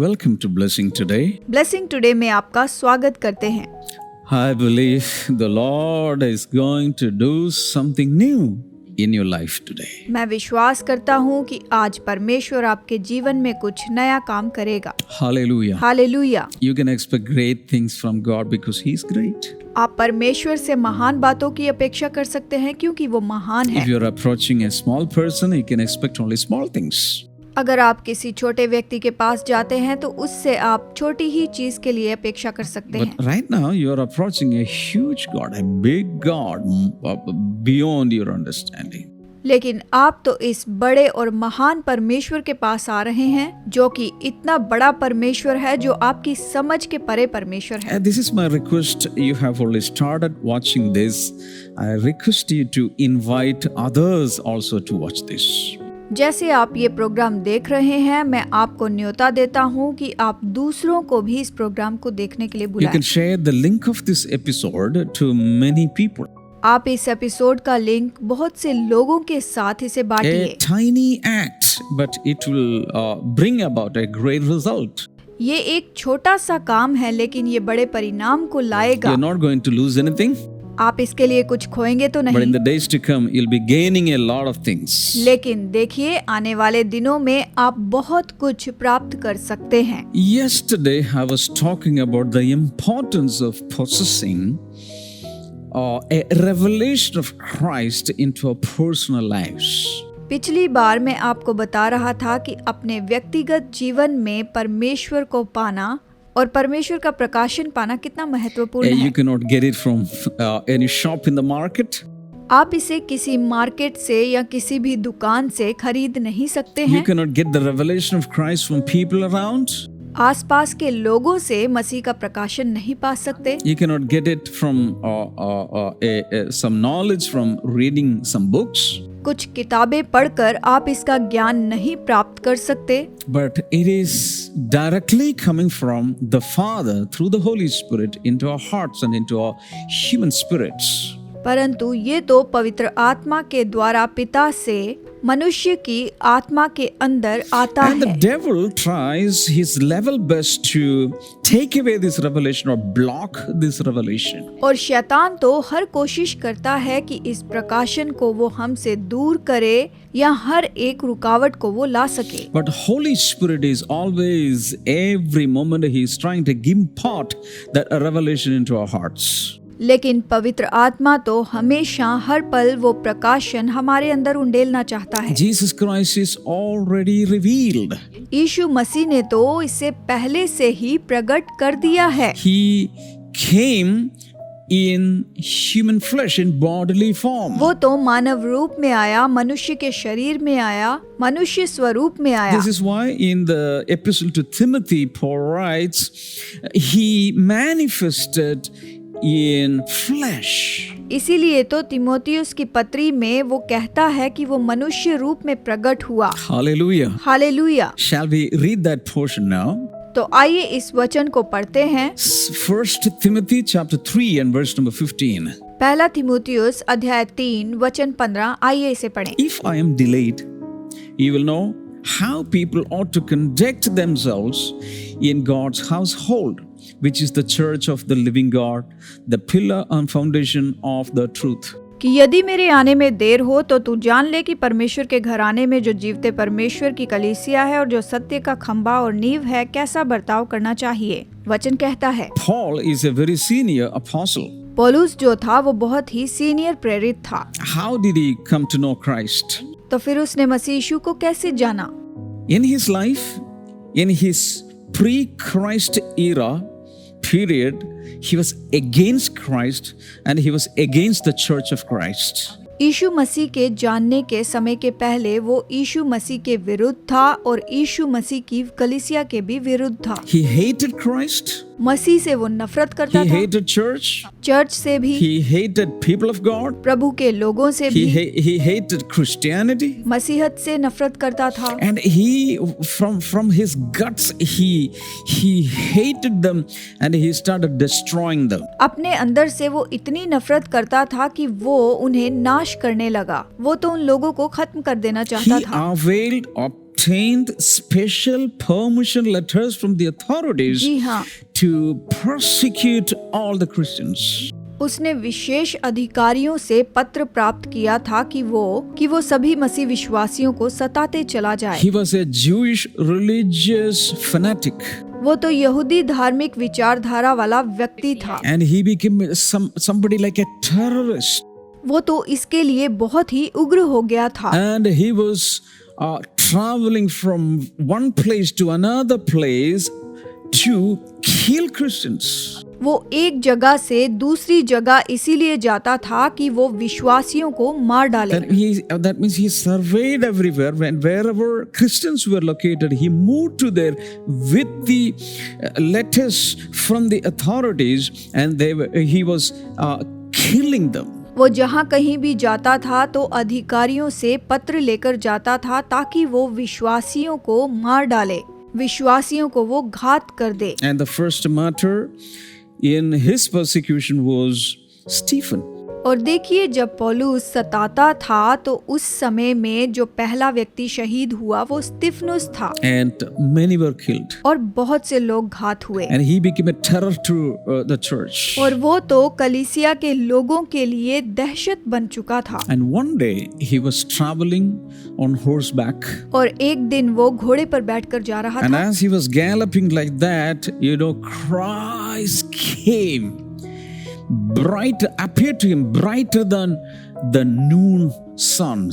Welcome to Blessing Today. Blessing today में आपका स्वागत करते हैं। I believe the Lord is going to do something new in your life today. मैं विश्वास करता हूँ कि आज परमेश्वर आपके जीवन में कुछ नया काम करेगा। Hallelujah. Hallelujah. You can expect great things from God because He is great. आप परमेश्वर से महान बातों की अपेक्षा कर सकते हैं क्योंकि वो महान If है। you are approaching a small person, you can expect only small things. अगर आप किसी छोटे व्यक्ति के पास जाते हैं तो उससे आप छोटी ही चीज के लिए अपेक्षा कर सकते But हैं। right now, you are approaching a huge God, a big God, beyond your understanding. लेकिन आप तो इस बड़े और महान परमेश्वर के पास आ रहे हैं जो कि इतना बड़ा परमेश्वर है, जो आपकी समझ के परे परमेश्वर है। And this is my request. You have already started watching this. I request you to invite others also to watch this. जैसे आप ये प्रोग्राम देख रहे हैं, मैं आपको न्योता देता हूँ कि आप दूसरों को भी इस प्रोग्राम को देखने के लिए You बुलाएं। can share the link of this episode to many people. आप इस एपिसोड का लिंक बहुत से लोगों के साथ इसे A बांटिए। tiny act, but it will bring about a great result. ये एक छोटा सा काम है लेकिन ये बड़े परिणाम को लाएगा। You're not going to lose anything, आप इसके लिए कुछ खोएंगे तो but in नहीं, the days to come, you'll be gaining a lot of things. लेकिन देखिए आने वाले दिनों में आप बहुत कुछ प्राप्त कर सकते हैं। Yesterday, I was talking about the importance of possessing a revelation of Christ into our personal lives. पिछली बार मैं आपको बता रहा था कि अपने व्यक्तिगत जीवन में परमेश्वर को पाना और परमेश्वर का प्रकाशन पाना कितना महत्वपूर्ण है। You cannot get it from any shop in the market. आप इसे किसी मार्केट से या किसी भी दुकान से खरीद नहीं सकते You हैं। cannot get the revelation of Christ from people around. आसपास के लोगों से मसीह का प्रकाशन नहीं पा सकते। You cannot get it from some knowledge from reading some books. कुछ किताबें पढ़कर आप इसका ज्ञान नहीं प्राप्त कर सकते, But it is directly coming from the Father through the Holy Spirit into our hearts and into our human spirits. परंतु ये तो पवित्र आत्मा के द्वारा पिता से मनुष्य की आत्मा के अंदर आता And the है। devil tries his level best to take away this revelation or block this revelation. और शैतान तो हर कोशिश करता है कि इस प्रकाशन को वो हमसे दूर करे या हर एक रुकावट को वो ला सके। But Holy Spirit is always, every moment he is trying to impart that revelation into our hearts. लेकिन पवित्र आत्मा तो हमेशा हर पल वो प्रकाशन हमारे अंदर उंडेलना चाहता है। Jesus Christ is already revealed. यीशु मसीह ने तो इससे पहले से ही प्रकट कर दिया है। He came in human flesh, in bodily form. वो तो मानव रूप में आया, मनुष्य के शरीर में आया, मनुष्य स्वरूप में आया। This is why in the epistle to Timothy, Paul writes, he manifested in flesh. इसीलिए तो तिमोथियुस की पत्री में वो कहता है कि वो मनुष्य रूप में प्रकट हुआ। Hallelujah. Hallelujah. Shall we read that portion now? तो आइए इस वचन को पढ़ते हैं। 1 Timothy chapter 3 and verse number 15. पहला तिमोथियुस अध्याय 3 वचन 15, आइए इसे पढ़ें। If I am delayed, you will know how people ought to conduct themselves in God's household, which is the church of the living God, the pillar and foundation of the truth. कि यदि मेरे आने में देर हो तो तू जान ले कि परमेश्वर के घराने में जो जीवते परमेश्वर की कलीसिया है और जो सत्य का खंभा और नींव है, कैसा बर्ताव करना चाहिए। वचन कहता है, Paul is a very senior apostle. पौलुस जो था वो बहुत ही सीनियर प्रेरित था। How did he come to know Christ? तो फिर उसने मसीह यीशु को कैसे जाना? In his life, in his pre-Christ era period, he was against Christ and he was against the church of Christ. यीशु मसीह के जानने के समय के पहले वो यीशु मसीह के विरुद्ध था और यीशु मसीह की कलीसिया के भी विरुद्ध था। He hated Christ. मसीह से वो नफरत करता He था, hated church. चर्च से भी, He hated people of God. प्रभु के लोगों से He भी, he hated Christianity. मसीहत से नफरत करता था। And he from his guts he hated them and he started destroying them. अपने अंदर से वो इतनी नफरत करता था कि वो उन्हें नाश करने लगा। वो तो उन लोगों को खत्म कर देना चाहता He था। availed obtained special permission letters from the authorities जी हाँ, to persecute all the Christians. उसने विशेष अधिकारियों से पत्र प्राप्त किया था कि वो सभी मसीह विश्वासियों को सताते चला जाए। He was a Jewish religious fanatic, वो तो यहूदी धार्मिक विचारधारा वाला व्यक्ति था and he became somebody like a terrorist. वो तो इसके लिए बहुत ही उग्र हो गया था And he was traveling from one place to another place to kill Christians. वो एक जगह से दूसरी जगह इसीलिए जाता था कि वो विश्वासियों को मार डाले। That means he surveyed everywhere. Wherever Christians were located, he moved to there with the letters from the authorities, and he was killing them. वो जहाँ कहीं भी जाता था तो अधिकारियों से पत्र लेकर जाता था ताकि वो विश्वासियों को मार डाले, विश्वासियों को वो घात कर दे। And the first martyr in his persecution was Stephen. और देखिए, जब पौलुस सताता था तो उस समय में जो पहला व्यक्ति शहीद हुआ वो स्तिफनुस था। And many were killed. और बहुत से लोग घात हुए। And he became a terror to the church. और वो तो कलीसिया के लोगों के लिए दहशत बन चुका था। And one day he was traveling on horseback. और एक दिन वो घोड़े पर बैठकर जा रहा And था। as he was galloping like that, Christ came. Appeared to him brighter than the noon sun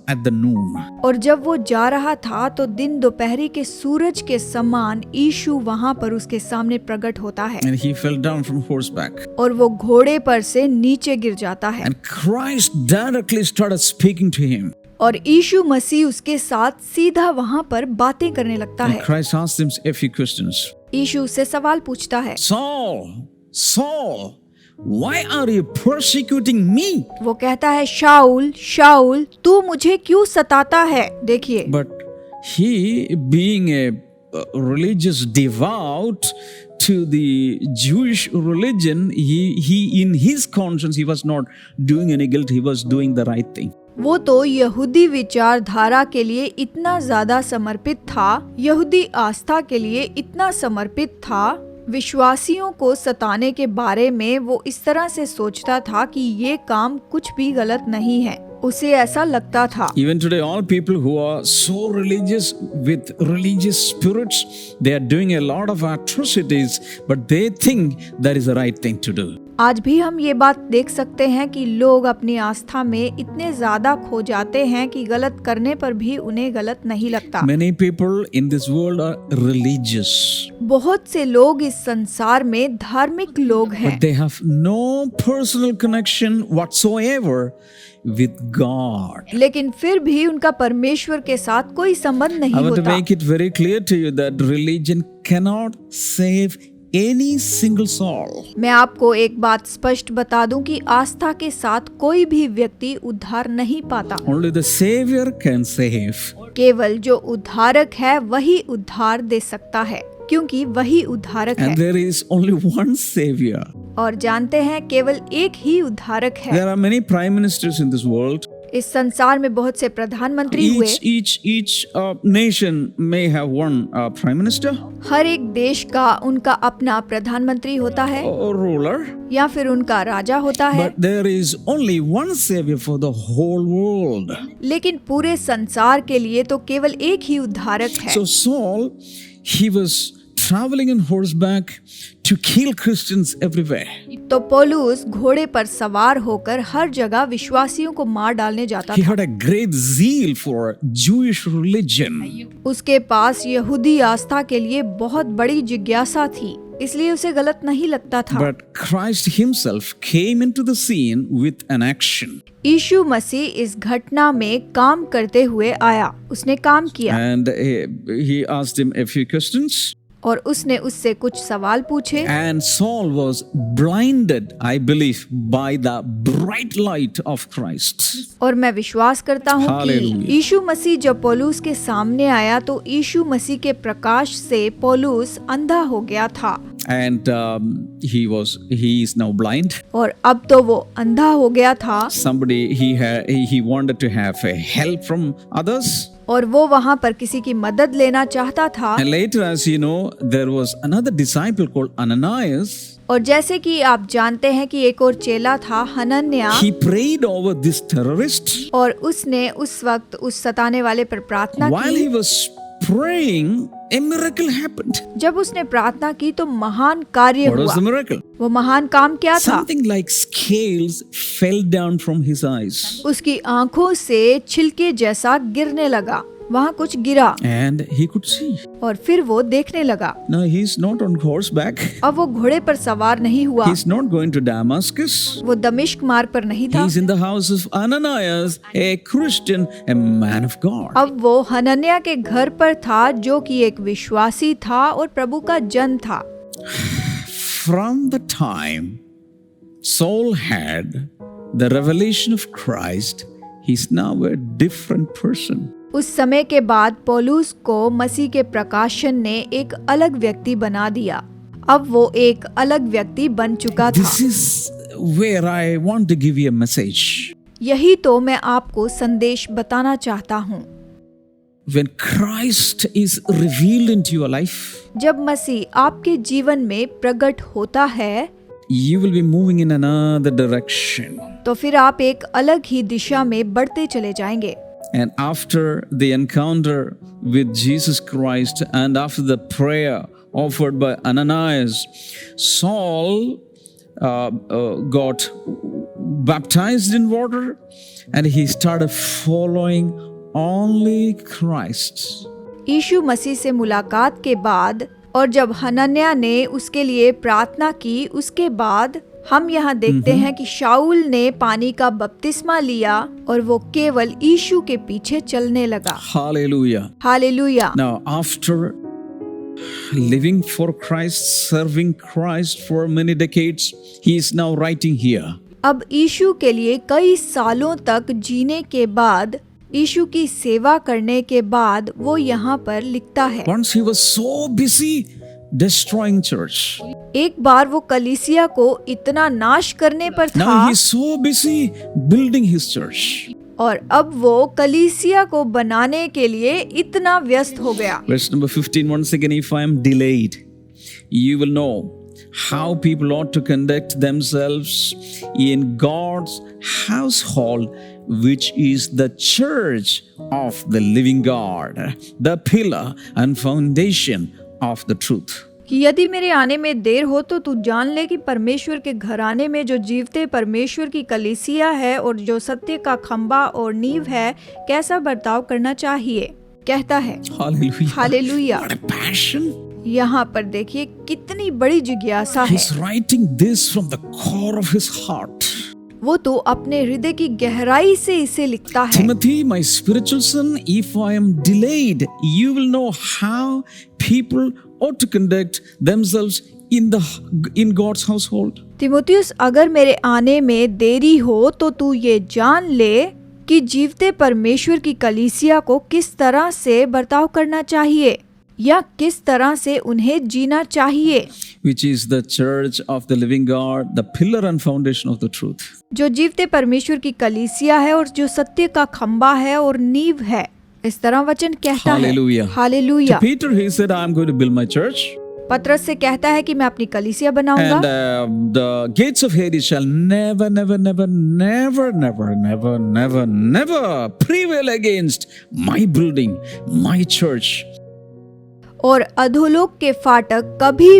at the noon. और जब वो जा रहा था तो दिन दोपहरी के सूरज के समान यीशु वहाँ पर उसके सामने प्रकट होता है। And he fell down from horseback. और वो घोड़े पर से नीचे गिर जाता है। And Christ directly started speaking to him. और यीशु मसीह उसके साथ सीधा वहाँ पर बातें करने लगता And है। Christ asked him a few questions. यीशु उससे सवाल पूछता है, Saul, why are you persecuting me? वो कहता है, शाऊल, तू मुझे क्यों सताता है? देखिए, But he, being a religious devout to the Jewish religion, he in his conscience he was not doing any guilt. He was doing the right thing. वो तो यहूदी विचारधारा के लिए इतना ज्यादा समर्पित था, यहूदी आस्था के लिए इतना समर्पित था, विश्वासियों को सताने के बारे में वो इस तरह से सोचता था कि ये काम कुछ भी गलत नहीं है, उसे ऐसा लगता था। Even today, all people who are so religious with religious spirits, they are doing a lot of atrocities, but they think that is the right thing to do. आज भी हम ये बात देख सकते हैं कि लोग अपनी आस्था में इतने ज्यादा खो जाते हैं कि गलत करने पर भी उन्हें गलत नहीं लगता। Many people in this world are religious. बहुत से लोग इस संसार में धार्मिक लोग हैं, But they have no personal connection whatsoever with God. लेकिन फिर भी उनका परमेश्वर के साथ कोई संबंध नहीं I want to होता। make it very clear to you that religion cannot save any single soul. मैं आपको एक बात स्पष्ट बता दूं कि आस्था के साथ कोई भी व्यक्ति उद्धार नहीं पाता। Only the Savior can save. केवल जो उद्धारक है वही उद्धार दे सकता है, क्योंकि वही उद्धारक है। And there is only one Savior. और जानते हैं, केवल एक ही उद्धारक है। There are many prime ministers in this world. इस संसार में बहुत से प्रधानमंत्री हुए। Each nation may have one prime minister हर एक देश का उनका अपना प्रधानमंत्री होता है or ruler. या फिर उनका राजा होता है। But there is only one Savior for the whole world. लेकिन पूरे संसार के लिए तो केवल एक ही उद्धारक है। So Saul, he was traveling on horseback to kill Christians everywhere. तो पौलुस घोड़े पर सवार होकर हर जगह विश्वासियों को मार डालने जाता He था। had a great zeal for Jewish religion. उसके पास यहूदी आस्था के लिए बहुत बड़ी जिज्ञासा थी, इसलिए उसे गलत नहीं लगता था। But Christ himself came into the scene with an action. यीशु मसीह इस घटना में काम करते हुए आया, उसने काम किया। And he asked him a few questions. और उसने उससे कुछ सवाल पूछे। And Saul was blinded, I believe, by the bright light of Christ. और मैं विश्वास करता हूँ कि Hallelujah. यीशु मसीह जब पौलुस के सामने आया तो यीशु मसीह के प्रकाश से पौलुस अंधा हो गया था। And he is now blind. और अब तो वो अंधा हो गया था। Somebody he wanted to have a help from others. और वो वहाँ पर किसी की मदद लेना चाहता था। And later, as you know, there was another disciple called Ananias. और जैसे कि आप जानते हैं कि एक और चेला था Hananya, He prayed over this terrorist. और उसने उस वक्त उस सताने वाले पर प्रार्थना While की। he was praying, a miracle happened. जब उसने प्रार्थना की तो महान कार्य What was हुआ। the miracle? वो महान काम क्या था? Something like scales fell down from his eyes. उसकी आंखों से छिलके जैसा गिरने लगा, वहाँ कुछ गिरा And he could see. और फिर वो देखने लगा। Now he's not on horseback. अब वो घोड़े पर सवार नहीं हुआ, He's not going to Damascus. वो दमिश्क मार्ग पर नहीं था। He's in the house of Ananias, a Christian, a man of God. अब वो हनन्या के घर पर था, जो कि एक विश्वासी था और प्रभु का जन था। From the time Saul had the revelation of Christ, he's now a different person. उस समय के बाद पौलुस को मसीह के प्रकाशन ने एक अलग व्यक्ति बना दिया। अब वो एक अलग व्यक्ति बन चुका था। This is where I want to give you a message. यही तो मैं आपको संदेश बताना चाहता हूँ। When Christ is revealed into your life, जब मसीह आपके जीवन में प्रकट होता है, you will be moving in another direction. तो फिर आप एक अलग ही दिशा में बढ़ते चले जाएंगे। And after the encounter with Jesus Christ and after the prayer offered by Ananias, Saul got baptized in water and he started following only Christ. यीशु मसीह से मुलाकात के बाद और जब हनन्या ने उसके लिए प्रार्थना की, उसके बाद हम यहाँ देखते हैं कि शाऊल ने पानी का बपतिस्मा लिया और वो केवल यीशु के पीछे चलने लगा। Hallelujah. Hallelujah. Now, after living for Christ, serving Christ for many decades, he is now writing here. अब यीशु के लिए कई सालों तक जीने के बाद, यीशु की सेवा करने के बाद वो यहाँ पर लिखता है। Once he was so busy destroying church. एक बार वो कलीसिया को इतना नाश करने पर था, Now he's so busy building his church. और अब वो कलीसिया को बनाने के लिए इतना व्यस्त हो गया। Verse number 15, once again, if I am delayed, you will know how people ought to conduct themselves in God's household, which is the church of the living God, the pillar and foundation of the truth. कि यदि मेरे आने में देर हो तो तू जान ले कि परमेश्वर के घराने में जो जीवते परमेश्वर की कलीसिया है और जो सत्य का खंबा और नींव है, कैसा बर्ताव करना चाहिए, कहता है। Hallelujah. Hallelujah. What a passion. यहाँ पर देखिए कितनी बड़ी जिज्ञासा है। He's writing this from the core of his heart. वो तो अपने हृदय की गहराई से इसे लिखता है। Timothy, my spiritual son, if I am delayed, you will know how people ought to conduct themselves in God's household. तिमोथियुस, अगर मेरे आने में देरी हो तो तू ये जान ले कि जीवते परमेश्वर की कलीसिया को किस तरह से बर्ताव करना चाहिए या किस तरह से उन्हें जीना चाहिए, Which is the church of the living God, the pillar and foundation of the truth. जो जीवते परमेश्वर की कलीसिया है और जो सत्य का खंबा है और नींव है। इस तरह वचन कहता Hallelujah. है। Hallelujah. To Peter, he said, I am going to build my church. पतरस से कहता है कि मैं अपनी कलीसिया बनाऊंगा And the gates of Hades shall never, never, never, never, never, never, never, never prevail against my building, my church. और अधोलोक के फाटक कभी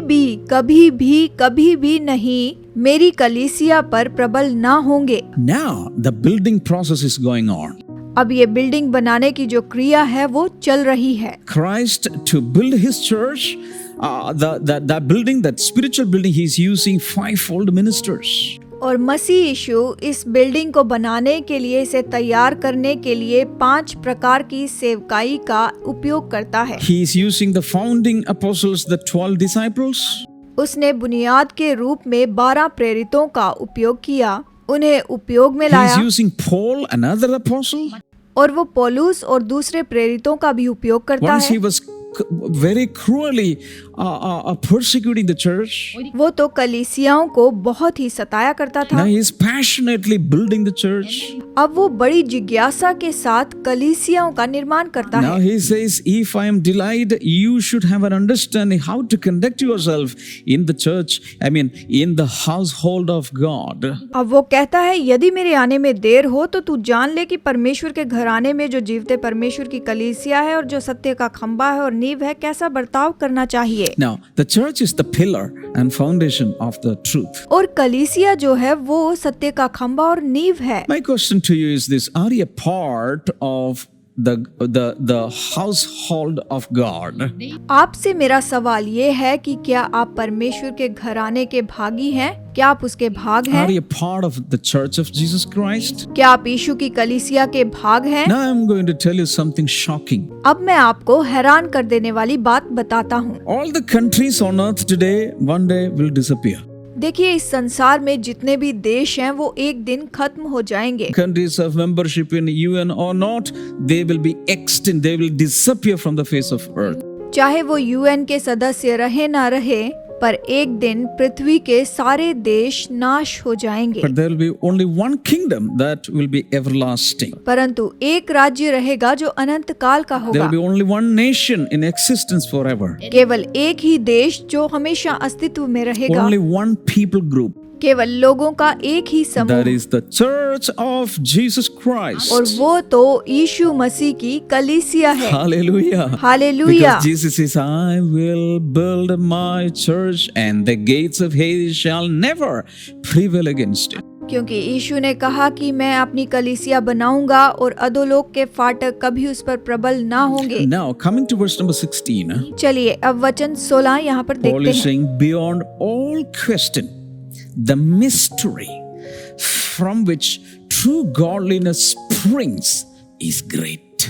भी नहीं मेरी कलीसिया पर प्रबल ना होंगे। Now the building process is going on. अब ये बिल्डिंग बनाने की जो क्रिया है वो चल रही है। Christ, to build his church, that building, that spiritual building, he's using fivefold ministers. और मसीह यीशु इस बिल्डिंग को बनाने के लिए, इसे तैयार करने के लिए 5 प्रकार की सेवकाई का उपयोग करता है। He is using the founding apostles, the 12 disciples. उसने बुनियाद के रूप में 12 प्रेरितों का उपयोग किया, उन्हें उपयोग में He लाया। is using Paul, another apostle. और वो पौलुस और दूसरे प्रेरितों का भी उपयोग करता Once है। he was very cruelly persecuting the church. वो तो कलीसियाओं को बहुत ही सताया करता था। Now he is passionately building the church. अब वो बड़ी जिज्ञासा के साथ कलीसियाओं का निर्माण करता Now है। he says, if I am delayed, you should have an understanding how to conduct yourself in the church, in the household of God. अब वो कहता है, यदि मेरे आने में देर हो तो तू जान ले कि परमेश्वर के घराने में जो जीवते परमेश्वर की कलीसिया है और जो सत्य का खंबा है और नींव है, कैसा बर्ताव करना चाहिए। Now, the church is the pillar and foundation of the truth. और कलीसिया जो है वो सत्य का खंबा और नींव है। My question to you is this: are you a part of the household of God? आपसे मेरा सवाल ये है कि क्या आप परमेश्वर के घराने के भागी हैं? क्या आप उसके भाग हैं? Are you a part of the church of Jesus Christ? क्या आप यीशु की कलीसिया के भाग हैं? Now I'm going to tell you something shocking. अब मैं आपको हैरान कर देने वाली बात बताता हूँ। All the countries on earth today one day will disappear. देखिए, इस संसार में जितने भी देश हैं वो एक दिन खत्म हो जाएंगे। Countries of membership in UN or not, they will be extinct. They will disappear from the face of earth. चाहे वो यूएन के सदस्य रहे ना रहे, पर एक दिन पृथ्वी के सारे देश नाश हो जाएंगे। But there will be only one kingdom that will be everlasting. परंतु एक राज्य रहेगा जो अनंत काल का There होगा। will be only one nation in existence forever. केवल एक ही देश जो हमेशा अस्तित्व में रहेगा। Only one people group. केवल लोगों का एक ही That समूह, is the church of Jesus Christ. और वो तो यीशु मसीह की कलीसिया है। Hallelujah. Hallelujah. Because Jesus says, I will build my church and the gates of Hades shall never prevail against it. क्योंकि यीशु ने कहा कि मैं अपनी कलीसिया बनाऊंगा और अधोलोक के फाटक कभी उस पर प्रबल ना होंगे। Now, coming to verse number 16, चलिए अब वचन 16 यहाँ पर Paul देखते is हैं। saying, beyond all question, the mystery from which true godliness springs is great.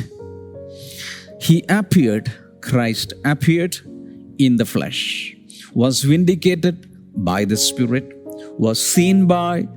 Christ appeared in the flesh, was vindicated by the Spirit, was seen by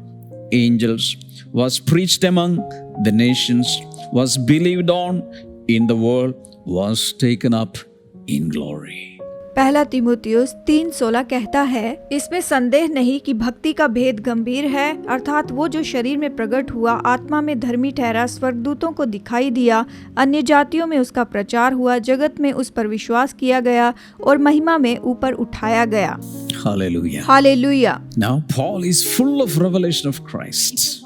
angels, was preached among the nations, was believed on in the world, was taken up in glory. पहला तीमुथियुस 3:16 कहता है, इसमें संदेह नहीं कि भक्ति का भेद गंभीर है, अर्थात वो जो शरीर में प्रकट हुआ, आत्मा में धर्मी ठहरा, स्वर्गदूतों को दिखाई दिया, अन्य जातियों में उसका प्रचार हुआ, जगत में उस पर विश्वास किया गया और महिमा में ऊपर उठाया गया। Hallelujah. Hallelujah. Now Paul is full of revelation of Christ.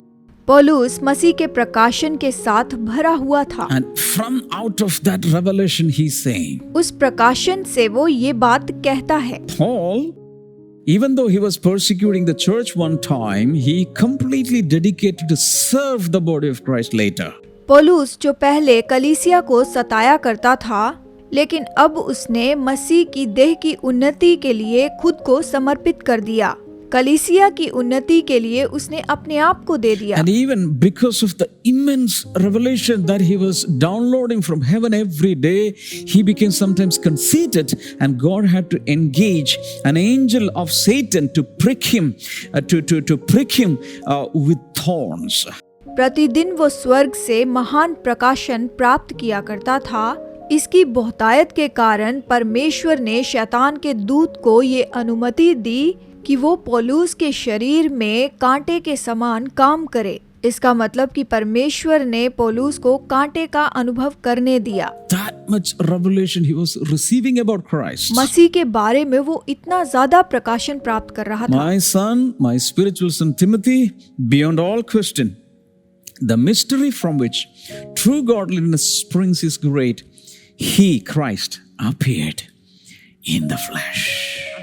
पौलुस मसीह के प्रकाशन के साथ भरा हुआ था। And from out of that revelation he's saying, उस प्रकाशन से वो ये बात कहता है। Paul, even though he was persecuting the church one time, he completely dedicated to serve the body of Christ later. पौलुस जो पहले कलीसिया को सताया करता था, लेकिन अब उसने मसीह की देह की उन्नति के लिए खुद को समर्पित कर दिया। कलीसिया की उन्नति के लिए उसने अपने आप को दे दिया। And even because of the immense revelation that he was downloading from heaven every day, he became sometimes conceited, and God had to engage an angel of Satan to prick him, with thorns. प्रतिदिन वो स्वर्ग से महान प्रकाशन प्राप्त किया करता था। इसकी बहुतायत के कारण परमेश्वर ने शैतान के दूत को ये अनुमति दी कि वो पौलुस के शरीर में कांटे के समान काम करे। इसका मतलब कि परमेश्वर ने पौलुस को कांटे का अनुभव करने दिया। That much revelation he was receiving about Christ. मसीह के बारे में वो इतना ज्यादा प्रकाशन प्राप्त कर रहा था। My son, my spiritual son Timothy, beyond all question, the mystery from which true godliness springs is great. He, Christ, appeared in the flesh.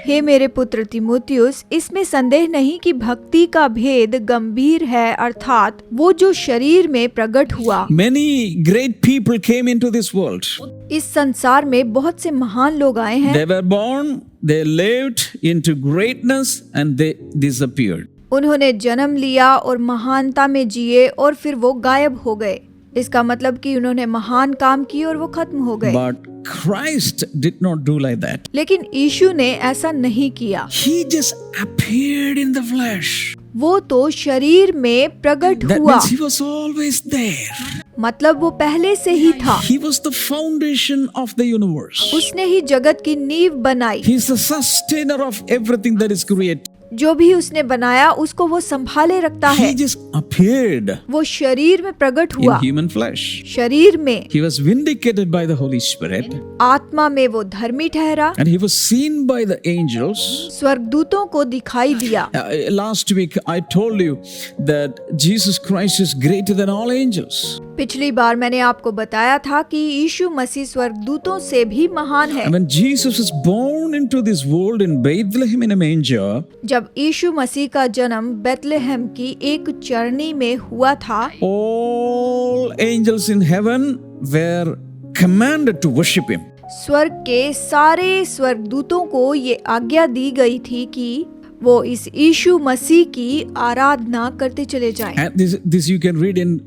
हे मेरे पुत्र तीमुथियुस, इसमें संदेह नहीं कि भक्ति का भेद गंभीर है, अर्थात वो जो शरीर में प्रकट हुआ। Many great people came into this world. इस संसार में बहुत से महान लोग आए हैं। They were born, they lived into greatness, and they disappeared. उन्होंने जन्म लिया और महानता में जिए और फिर वो गायब हो गए। इसका मतलब कि उन्होंने महान काम किए और वो खत्म हो गए। But Christ did not do like that. लेकिन यीशु ने ऐसा नहीं किया। He just appeared in the flesh. वो तो शरीर में प्रकट That हुआ, means he was always there. मतलब वो पहले से ही था। He was the foundation of the universe. उसने ही जगत की नींव बनाई। He is the sustainer of everything that is created. जो भी उसने बनाया उसको वो संभाले रखता है। He just appeared वो शरीर में प्रकट in हुआ, human flesh. शरीर में। He was vindicated by the Holy Spirit, आत्मा में वो धर्मी ठहरा, and he was seen by the angels. स्वर्गदूतों को दिखाई दिया। Last week I told you that Jesus Christ is greater than all angels. पिछली बार मैंने आपको बताया था कि यीशु मसीह स्वर्गदूतों से भी महान है। And when Jesus was born into this world in Bethlehem in a manger, जब यीशु मसीह का जन्म बेथलेहम की एक चरनी में हुआ था, all angels in heaven were commanded to worship him. स्वर्ग के सारे स्वर्गदूतों को ये आज्ञा दी गई थी कि वो इस यीशु मसीह की आराधना करते चले जाएं। And this you can read in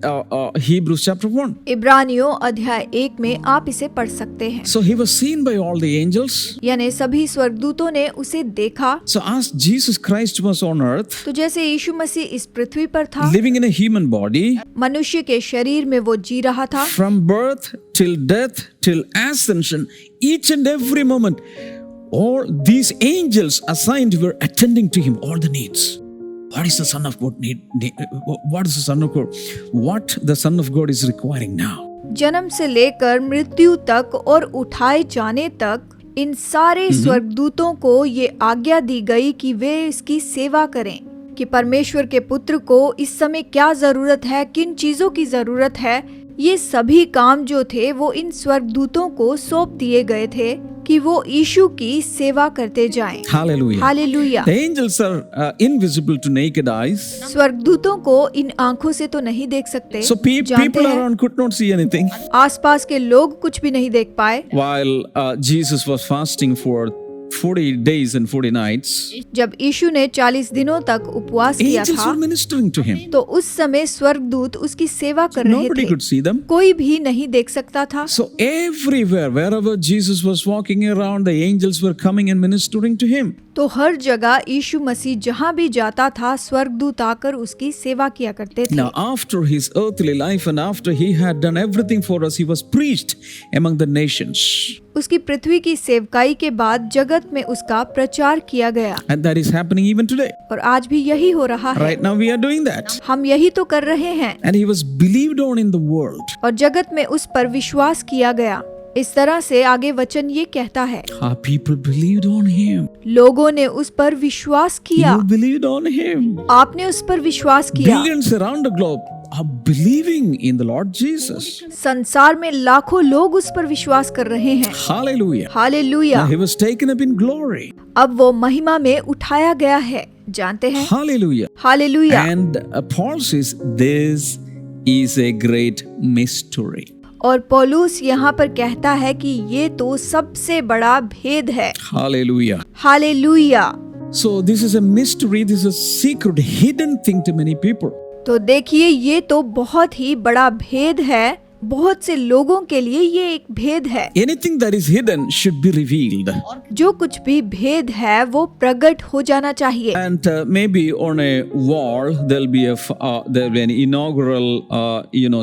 Hebrews chapter 1. इब्रानियों अध्याय 1 में आप इसे पढ़ सकते हैं। So he was seen by all the angels. यानी सभी स्वर्गदूतों ने उसे देखा। So as Jesus Christ was on earth, तो जैसे यीशु मसीह इस पृथ्वी पर था, living in a human body, मनुष्य के शरीर में वो जी रहा था, from birth till death till ascension, each and every moment, all these angels assigned were attending to him all the needs. What is the Son of God need? What is the Son of God? What the Son of God is requiring now? जन्म से लेकर मृत्यु तक और उठाए जाने तक इन सारे स्वर्गदूतों को ये आज्ञा दी गई कि वे इसकी सेवा करें, कि परमेश्वर के पुत्र को इस समय क्या जरूरत है, किन चीजों की जरूरत है। ये सभी काम जो थे वो इन स्वर्गदूतों को सौंप दिए गए थे कि वो यीशु की सेवा करते जाएं। Hallelujah. Hallelujah. The angels are invisible to naked eyes. स्वर्गदूतों को इन आंखों से तो नहीं देख सकते। So जानते people हैं, around could not see anything. आसपास के लोग कुछ भी नहीं देख पाए। While Jesus was fasting for 40 days and 40 nights, जब यीशु ने 40 दिनों तक उपवास किया angels था, were ministering to him. तो उस समय स्वर्गदूत उसकी सेवा कर रहे Nobody थे। could see them. कोई भी नहीं देख सकता था। So everywhere, wherever Jesus was walking around, the angels were coming and ministering to him. तो हर जगह यीशु मसीह जहाँ भी जाता था, स्वर्गदूत आकर उसकी सेवा किया करते थे। Now, after his earthly life and after he had done everything for us, he was preached among the nations. उसकी पृथ्वी की सेवकाई के बाद जगत में उसका प्रचार किया गया, And that is happening even today. और आज भी यही हो रहा है। Right now we are doing that. हम यही तो कर रहे हैं। And he was believed on in the world. और जगत में उस पर विश्वास किया गया। इस तरह से आगे वचन ये कहता है, Our people believed on him. लोगों ने उस पर विश्वास किया। You believed on him. आपने उस पर विश्वास किया। Billions around the globe are believing in the Lord Jesus. संसार में लाखों लोग उस पर विश्वास कर रहे हैं। Hallelujah. Hallelujah. Now he was taken up in glory. अब वो महिमा में उठाया गया है, जानते हैं। Hallelujah. Hallelujah. And Paul says this is a great mystery. और पौलुस यहाँ पर कहता है कि ये तो सबसे बड़ा भेद है। Hallelujah. Hallelujah. So this is a mystery, this is a secret, hidden thing to many people. तो देखिए, ये तो बहुत ही बड़ा भेद है, बहुत से लोगों के लिए ये एक भेद है। Anything that is hidden should be revealed. जो कुछ भी भेद है वो प्रकट हो जाना चाहिए। And maybe on a wall there'll be an inaugural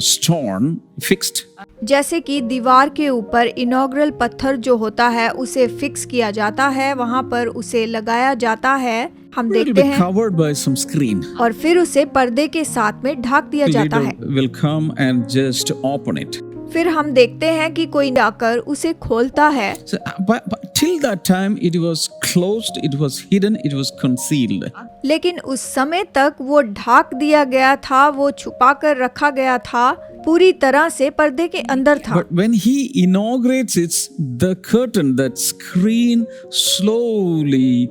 stone fixed. जैसे कि दीवार के ऊपर इनॉग्रल पत्थर जो होता है उसे फिक्स किया जाता है, वहाँ पर उसे लगाया जाता है, हम It will देखते be हैं, covered by some screen. और फिर उसे पर्दे के साथ में ढक दिया जाता है। Leader will come and just open it. फिर हम देखते हैं कि कोई आकर उसे खोलता है। So, but till that time it was closed, it was hidden, it was concealed. लेकिन उस समय तक वो ढक दिया गया था, वो छुपा कर रखा गया था, पूरी तरह से पर्दे के अंदर था। But when he inaugurates it, the curtain, that screen slowly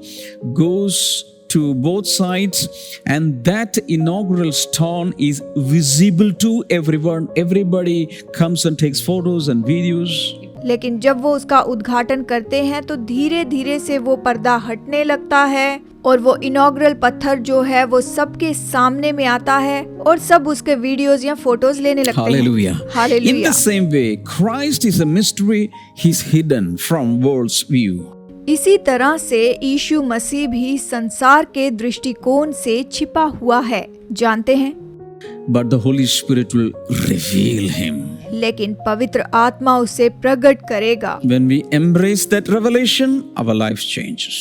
goes to both sides, and that inaugural stone is visible to everyone. Everybody comes and takes photos and videos. लेकिन जब वो उसका उद्घाटन करते हैं तो धीरे धीरे से वो पर्दा हटने लगता है और वो इनॉग्रल पत्थर जो है वो सबके सामने में आता है और सब उसके वीडियोस या फोटोज लेने लगते हैं। Hallelujah. In hallelujah. the same way, Christ is a mystery. He's hidden from world's view. इसी तरह से यीशु मसीह भी संसार के दृष्टिकोण से छिपा हुआ है, जानते हैं। But the Holy Spirit will reveal him. लेकिन पवित्र आत्मा उसे प्रकट करेगा। When we embrace that revelation, our life changes.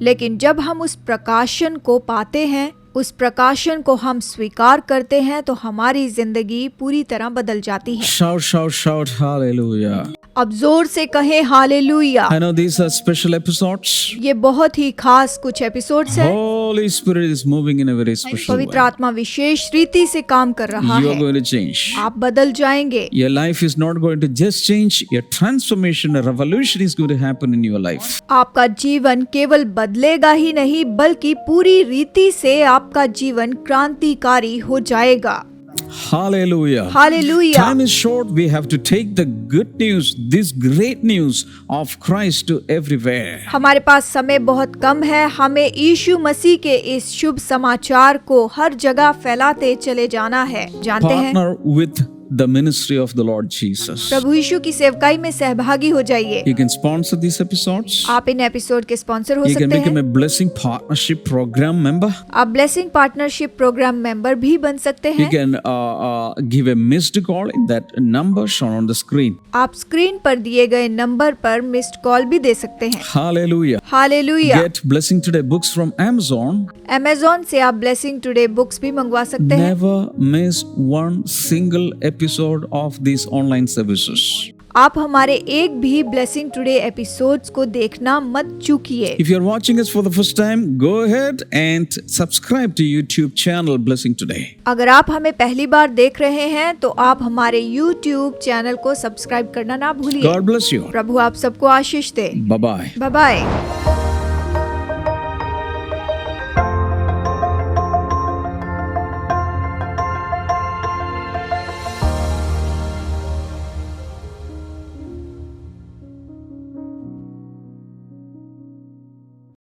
लेकिन जब हम उस प्रकाशन को पाते हैं, उस प्रकाशन को हम स्वीकार करते हैं, तो हमारी जिंदगी पूरी तरह बदल जाती है। Shout, shout, shout, hallelujah. अब जोर से कहें hallelujah. I know these are special episodes. ये बहुत ही खास कुछ एपिसोड्स हैं। Holy Spirit is moving in a very special पवित्र way. आत्मा विशेष रीति से काम कर रहा You are है। going to change. आप बदल जाएंगे। Your life is not going to just change. Your transformation, a revolution is going to happen in your life. आपका जीवन केवल बदलेगा ही नहीं, बल्कि पूरी रीति से आपका जीवन क्रांतिकारी हो जाएगा। Hallelujah. Hallelujah. Time is short. We have to take the good news, this great news of Christ to everywhere. हमारे पास समय बहुत कम है, हमें यीशु मसीह के इस शुभ समाचार को हर जगह फैलाते चले जाना है, जानते हैं। Partner with the ministry of the Lord Jesus. प्रभु यीशु की सेवकाई में सहभागी हो जाइए। You can sponsor these episodes. आप इन एपिसोड के स्पॉन्सर हो You can सकते become हैं। a blessing partnership program member. आप ब्लेसिंग पार्टनरशिप प्रोग्राम मेंबर भी बन सकते You हैं। can give a missed call in that number shown on the screen. आप स्क्रीन पर दिए गए नंबर पर मिस्ड कॉल भी दे सकते हैं। Hallelujah. Hallelujah. Get Blessing Today books from Amazon. Amazon से आप ब्लेसिंग टुडे बुक्स भी मंगवा सकते हैं। Never miss one single episode of these online services. आप हमारे एक भी ब्लेसिंग टुडे एपिसोड्स को देखना मत चूकिए। If you're watching us for the first time, go ahead and subscribe to YouTube channel Blessing Today. अगर आप हमें पहली बार देख रहे हैं तो आप हमारे YouTube चैनल को सब्सक्राइब करना ना भूलिए। God bless you. प्रभु आप सबको आशीष दे। Bye-bye. Bye bye.